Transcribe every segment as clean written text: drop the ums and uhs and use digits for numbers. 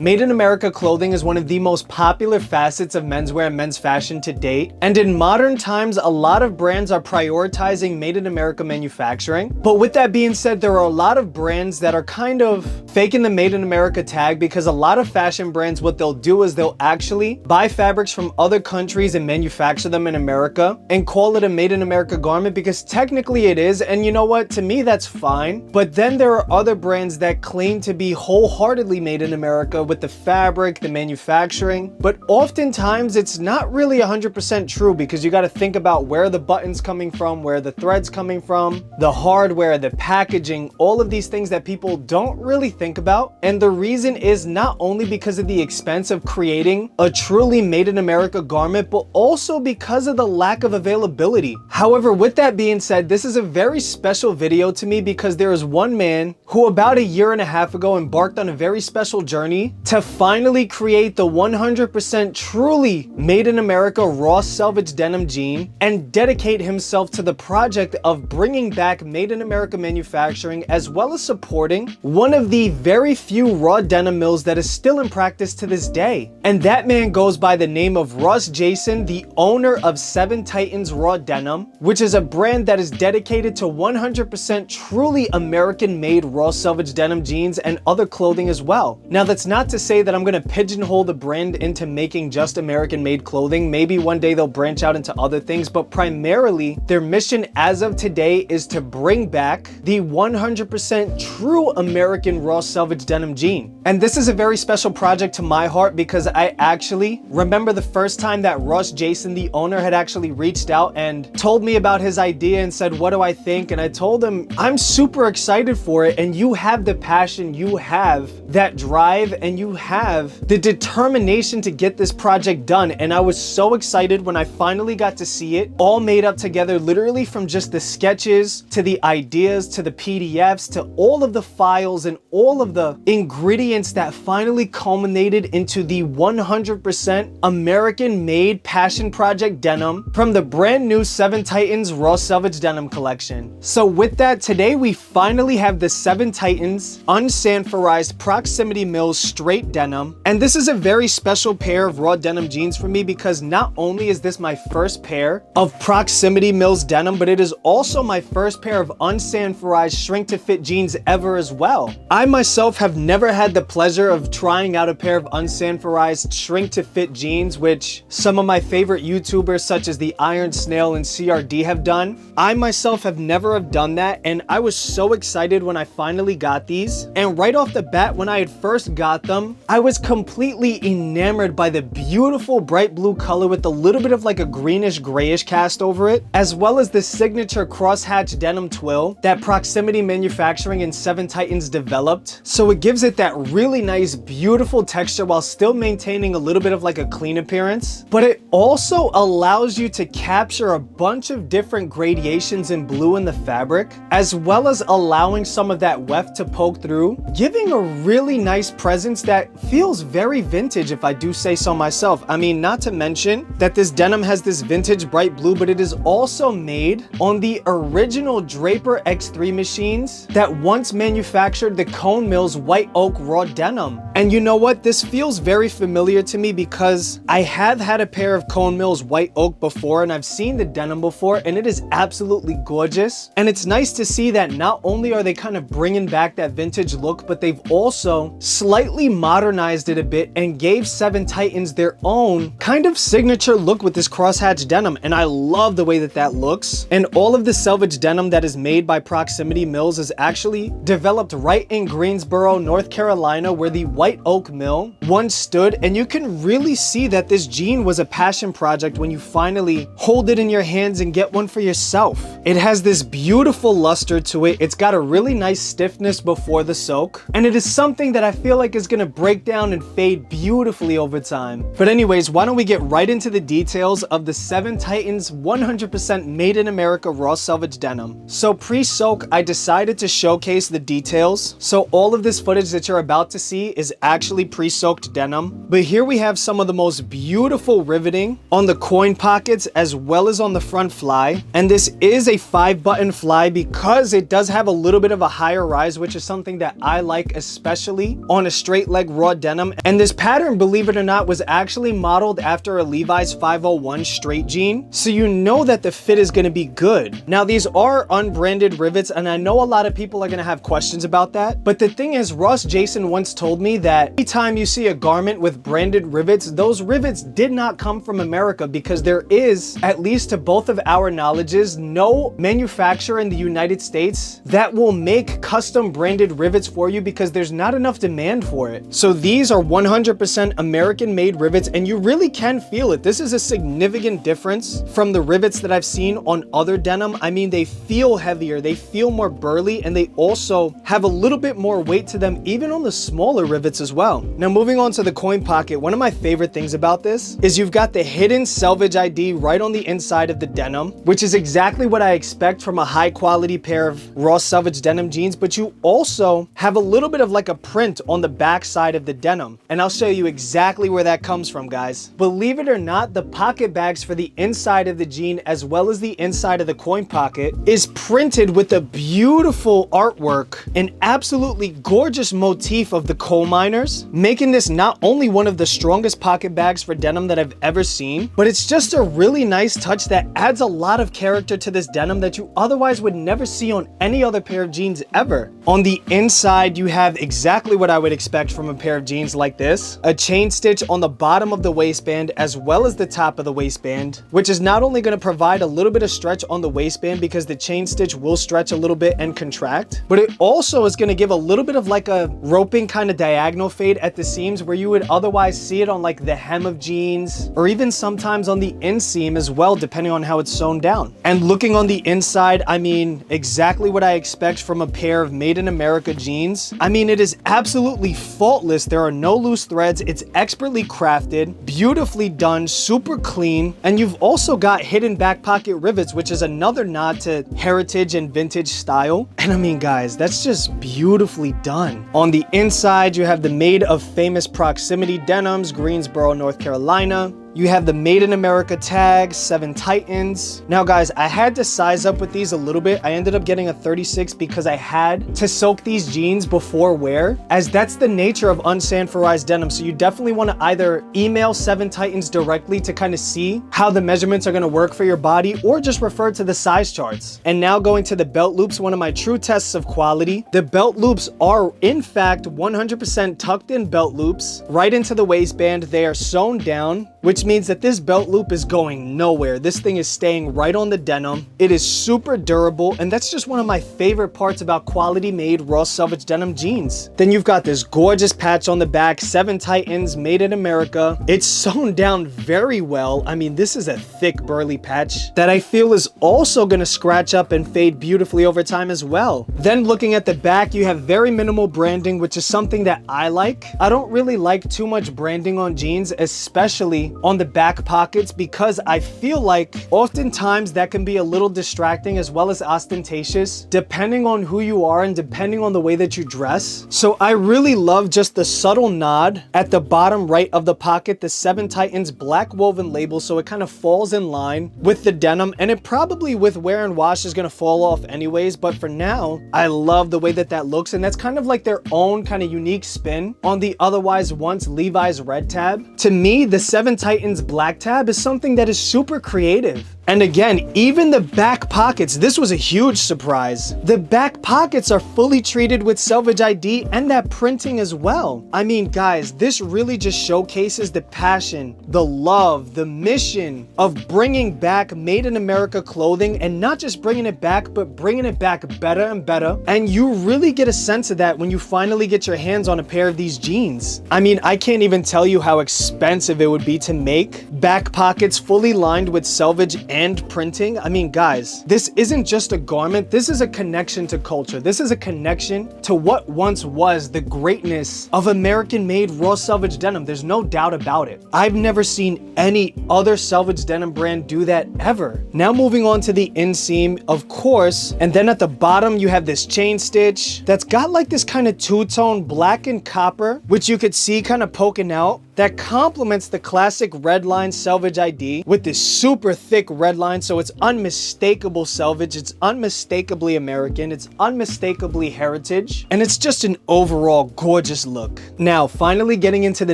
Made in America clothing is one of the most popular facets of menswear and men's fashion to date, and in modern times, a lot of brands are prioritizing made in America manufacturing. But with that being said, there are a lot of brands that are kind of faking the made in America tag, because a lot of fashion brands, what they'll do is they'll actually buy fabrics from other countries and manufacture them in America and call it a made in America garment, because technically it is, and you know what, to me that's fine. But then there are other brands that claim to be wholeheartedly made in America with the fabric, the manufacturing, but oftentimes it's not really 100% true, because you got to think about where the buttons coming from, where the threads coming from, the hardware, the packaging, all of these things that people don't really think about. And the reason is not only because of the expense of creating a truly made in America garment, but also because of the lack of availability. However, with that being said, this is a very special video to me, because there is one man who about a year and a half ago embarked on a very special journey to finally create the 100% truly made in America raw Selvedge denim jean and dedicate himself to the project of bringing back made in America manufacturing, as well as supporting one of the very few raw denim mills that is still in practice to this day. And that man goes by the name of Russ Jason, the owner of Seven Titans Raw Denim, which is a brand that is dedicated to 100% truly American made raw Selvedge denim jeans and other clothing as well. Now, that's not to say that I'm gonna pigeonhole the brand into making just American made clothing. Maybe one day they'll branch out into other things, but primarily their mission as of today is to bring back the 100% true American raw Selvedge denim jean. And this is a very special project to my heart, because I actually remember the first time that Russ Jason, the owner, had actually reached out and told me about his idea and said, what do I think? And I told him, I'm super excited for it, and you have the passion, you have that drive, and you have the determination to get this project done. And I was so excited when I finally got to see it all made up together, literally from just the sketches to the ideas to the PDFs to all of the files and all of the ingredients that finally culminated into the 100% American made passion project denim from the brand new Seven Titans Raw Selvedge Denim collection. So with that, today we finally have the Seven Titans Unsanforized Proximity Mills straight denim. And this is a very special pair of raw denim jeans for me, because not only is this my first pair of Proximity Mills denim, but it is also my first pair of unsanforized shrink to fit jeans ever as well. I myself have never had the pleasure of trying out a pair of unsanforized shrink to fit jeans, which some of my favorite YouTubers such as the Iron Snail and CRD have done. I myself have never have done that, and I was so excited when I finally got these. And right off the bat, when I had first got them, I was completely enamored by the beautiful bright blue color with a little bit of like a greenish grayish cast over it, as well as the signature crosshatch denim twill that Proximity Manufacturing and Seven Titans developed. So it gives it that really nice, beautiful texture while still maintaining a little bit of like a clean appearance. But it also allows you to capture a bunch of different gradations in blue in the fabric, as well as allowing some of that weft to poke through, giving a really nice presence that feels very vintage, if I do say so myself. I mean, not to mention that this denim has this vintage bright blue, but it is also made on the original Draper X3 machines that once manufactured the Cone Mills white oak raw denim. And you know what? This feels very familiar to me, because I have had a pair of Cone Mills white oak before, and I've seen the denim before, and it is absolutely gorgeous. And it's nice to see that not only are they kind of bringing back that vintage look, but they've also slightly modernized it a bit and gave Seven Titans their own kind of signature look with this crosshatch denim. And I love the way that that looks. And all of the Selvedge denim that is made by Proximity Mills is actually developed right in Greensboro, North Carolina, where the white oak mill once stood. And you can really see that this jean was a passion project when you finally hold it in your hands and get one for yourself. It has this beautiful luster to it. It's got a really nice stiffness before the soak, and it is something that I feel like is gonna break down and fade beautifully over time. But anyways, why don't we get right into the details of the Seven Titans 100% made in America raw Selvedge denim. So pre-soak, I decided to showcase the details. So all of this footage that you're about to see is actually pre-soaked denim. But here we have some of the most beautiful riveting on the coin pockets as well as on the front fly. And this is a 5-button fly because it does have a little bit of a higher rise, which is something that I like, especially on a straight straight leg raw denim. And this pattern, believe it or not, was actually modeled after a Levi's 501 straight jean. So you know that the fit is gonna be good. Now these are unbranded rivets, and I know a lot of people are gonna have questions about that. But the thing is, Ross Jason once told me that anytime you see a garment with branded rivets, those rivets did not come from America, because there is, at least to both of our knowledges, no manufacturer in the United States that will make custom branded rivets for you, because there's not enough demand for it. So these are 100% American made rivets, and you really can feel it. This is a significant difference from the rivets that I've seen on other denim. I mean, they feel heavier, they feel more burly, and they also have a little bit more weight to them, even on the smaller rivets as well. Now moving on to the coin pocket, one of my favorite things about this is you've got the hidden Selvedge ID right on the inside of the denim, which is exactly what I expect from a high quality pair of raw Selvedge denim jeans. But you also have a little bit of like a print on the back side of the denim, and I'll show you exactly where that comes from, guys. Believe it or not, the pocket bags for the inside of the jean as well as the inside of the coin pocket is printed with a beautiful artwork, an absolutely gorgeous motif of the coal miners, making this not only one of the strongest pocket bags for denim that I've ever seen, but it's just a really nice touch that adds a lot of character to this denim that you otherwise would never see on any other pair of jeans ever. On the inside, you have exactly what I would expect from a pair of jeans like this, a chain stitch on the bottom of the waistband as well as the top of the waistband, which is not only going to provide a little bit of stretch on the waistband because the chain stitch will stretch a little bit and contract, but it also is going to give a little bit of like a roping kind of diagonal fade at the seams where you would otherwise see it on like the hem of jeans, or even sometimes on the inseam as well, depending on how it's sewn down. And looking on the inside, I mean, exactly what I expect from a pair of made in America jeans. I mean, it is absolutely faultless. There are no loose threads. It's expertly crafted, beautifully done, super clean. And you've also got hidden back pocket rivets, which is another nod to heritage and vintage style. And I mean, guys, that's just beautifully done. On the inside, you have the made of famous proximity denims, Greensboro, North Carolina. You have the Made in America tag, 7 Titans. Now guys, I had to size up with these a little bit. I ended up getting a 36 because I had to soak these jeans before wear, as that's the nature of Unsanforized Denim. So you definitely want to either email 7 Titans directly to kind of see how the measurements are going to work for your body, or just refer to the size charts. And now going to the belt loops, one of my true tests of quality. The belt loops are in fact 100% tucked in belt loops right into the waistband. They are sewn down, which means that this belt loop is going nowhere. This thing is staying right on the denim. It is super durable, and that's just one of my favorite parts about quality made raw Selvedge denim jeans. Then you've got this gorgeous patch on the back, 7 Titans, Made in America. It's sewn down very well. I mean, this is a thick burly patch that I feel is also going to scratch up and fade beautifully over time as well. Then looking at the back, you have very minimal branding, which is something that I like. I don't really like too much branding on jeans, especially on the back pockets, because I feel like oftentimes that can be a little distracting as well as ostentatious, depending on who you are and depending on the way that you dress. So I really love just the subtle nod at the bottom right of the pocket, the 7 Titans black woven label, so it kind of falls in line with the denim, and it probably with wear and wash is going to fall off anyways, but for now I love the way that that looks, and that's kind of like their own kind of unique spin on the otherwise once Levi's red tab. To me, the 7 Titans black tab is something that is super creative. And again, even the back pockets, this was a huge surprise. The back pockets are fully treated with Selvedge ID and that printing as well. I mean, guys, this really just showcases the passion, the love, the mission of bringing back Made in America clothing, and not just bringing it back, but bringing it back better and better. And you really get a sense of that when you finally get your hands on a pair of these jeans. I mean, I can't even tell you how expensive it would be to make back pockets fully lined with Selvedge and printing. I mean, guys, this isn't just a garment. This is a connection to culture. This is a connection to what once was the greatness of American-made raw Selvedge denim. There's no doubt about it. I've never seen any other Selvedge denim brand do that ever. Now moving on to the inseam, of course, and then at the bottom you have this chain stitch that's got like this kind of two-tone black and copper, which you could see kind of poking out. that complements the classic red line Selvedge ID with this super thick red line, so it's unmistakable Selvedge, it's unmistakably American, it's unmistakably heritage, and it's just an overall gorgeous look. Now, finally getting into the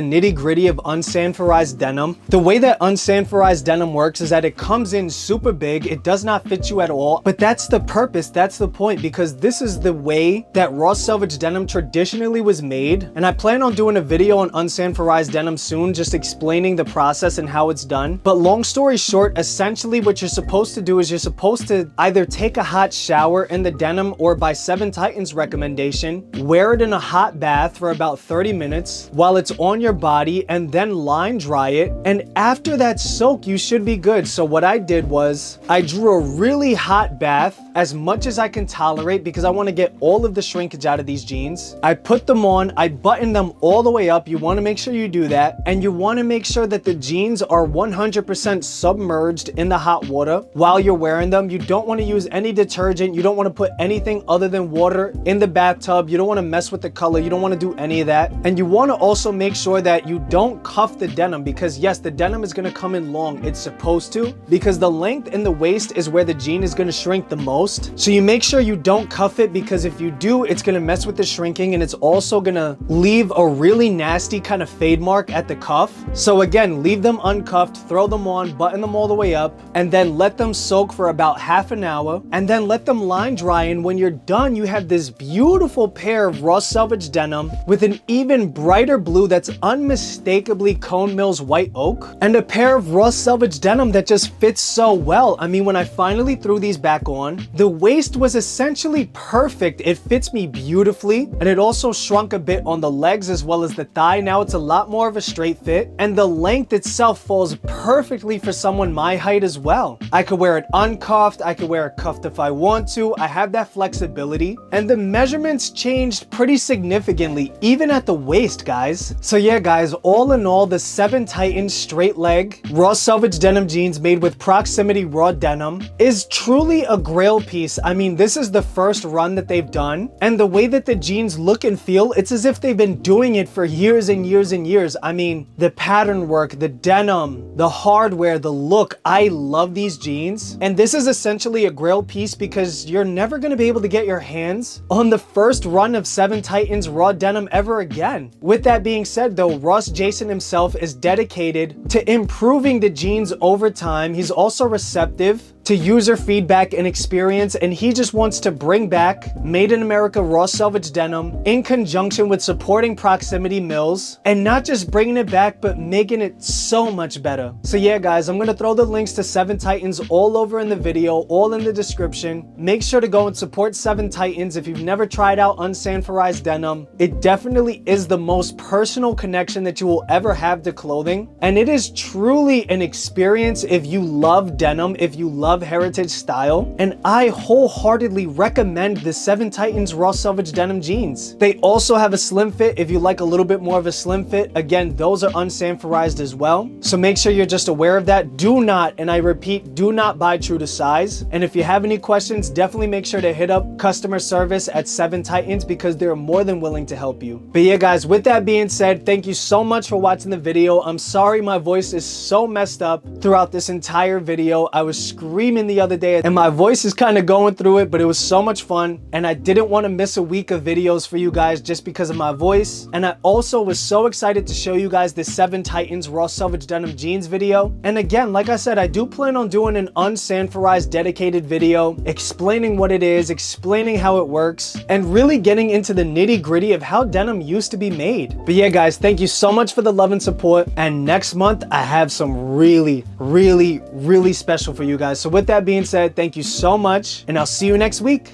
nitty-gritty of Unsanforized denim. The way that Unsanforized denim works is that it comes in super big, it does not fit you at all, but that's the purpose, that's the point, because this is the way that raw Selvedge denim traditionally was made, and I plan on doing a video on Unsanforized denim soon, just explaining the process and how it's done. But long story short, essentially what you're supposed to do is you're supposed to either take a hot shower in the denim, or by Seven Titans recommendation, wear it in a hot bath for about 30 minutes while it's on your body, and then line dry it, and after that soak you should be good. So what I did was I drew a really hot bath, as much as I can tolerate, because I want to get all of the shrinkage out of these jeans. I put them on, I button them all the way up. You want to make sure you do that, and you want to make sure that the jeans are 100% submerged in the hot water while you're wearing them. You don't want to use any detergent, you don't want to put anything other than water in the bathtub, you don't want to mess with the color, you don't want to do any of that. And you want to also make sure that you don't cuff the denim, because yes, the denim is going to come in long, it's supposed to, because the length in the waist is where the jean is going to shrink the most. So you make sure you don't cuff it, because if you do, it's going to mess with the shrinking, and it's also going to leave a really nasty kind of fade mark at the cuff. So again, leave them uncuffed, throw them on, button them all the way up, and then let them soak for about half an hour, and then let them line dry. And when you're done, you have this beautiful pair of raw Selvedge denim with an even brighter blue that's unmistakably Cone Mills white oak, and a pair of raw Selvedge denim that just fits so well. I mean, when I finally threw these back on, the waist was essentially perfect. It fits me beautifully, and it also shrunk a bit on the legs as well as the thigh. Now it's a lot more of a straight fit, and the length itself falls perfectly for someone my height as well. I could wear it uncuffed, I could wear it cuffed if I want to. I have that flexibility, and the measurements changed pretty significantly, even at the waist, guys. So yeah, guys, all in all, the Seven Titans straight leg raw Selvedge denim jeans made with proximity raw denim is truly a grail piece. I mean, this is the first run that they've done, and the way that the jeans look and feel, it's as if they've been doing it for years and years and years. I mean, the pattern work, the denim, the hardware, the look, I love these jeans, and this is essentially a grail piece because you're never going to be able to get your hands on the first run of Seven Titans raw denim ever again. With that being said though, Ross Jason himself is dedicated to improving the jeans over time. He's also receptive to user feedback and experience, and he just wants to bring back Made in America raw Selvedge denim in conjunction with supporting proximity mills, and not just bringing it back but making it so much better. So yeah, guys, I'm gonna throw the links to Seven Titans all over in the video, all in the description. Make sure to go and support Seven Titans. If you've never tried out Unsanforized denim, it definitely is the most personal connection that you will ever have to clothing, and it is truly an experience if you love denim, if you love heritage style, and I wholeheartedly recommend the Seven Titans raw Selvedge denim jeans. They also have a slim fit if you like a little bit more of a slim fit. Again, those are Unsanforized as well, so make sure you're just aware of that. Do not, and I repeat, do not buy true to size. And if you have any questions, definitely make sure to hit up customer service at Seven Titans, because they're more than willing to help you. But yeah, guys, with that being said, thank you so much for watching the video. I'm sorry my voice is so messed up throughout this entire video. I was screaming the other day and my voice is kind of going through it, but it was so much fun, and I didn't want to miss a week of videos for you guys just because of my voice. And I also was so excited to show you guys this Seven Titans raw Selvedge denim jeans video. And again, like I said, I do plan on doing an Unsanforized dedicated video explaining what it is, explaining how it works, and really getting into the nitty-gritty of how denim used to be made. But yeah, guys, thank you so much for the love and support, and next month I have some really special for you guys. So with that being said, thank you so much, and I'll see you next week.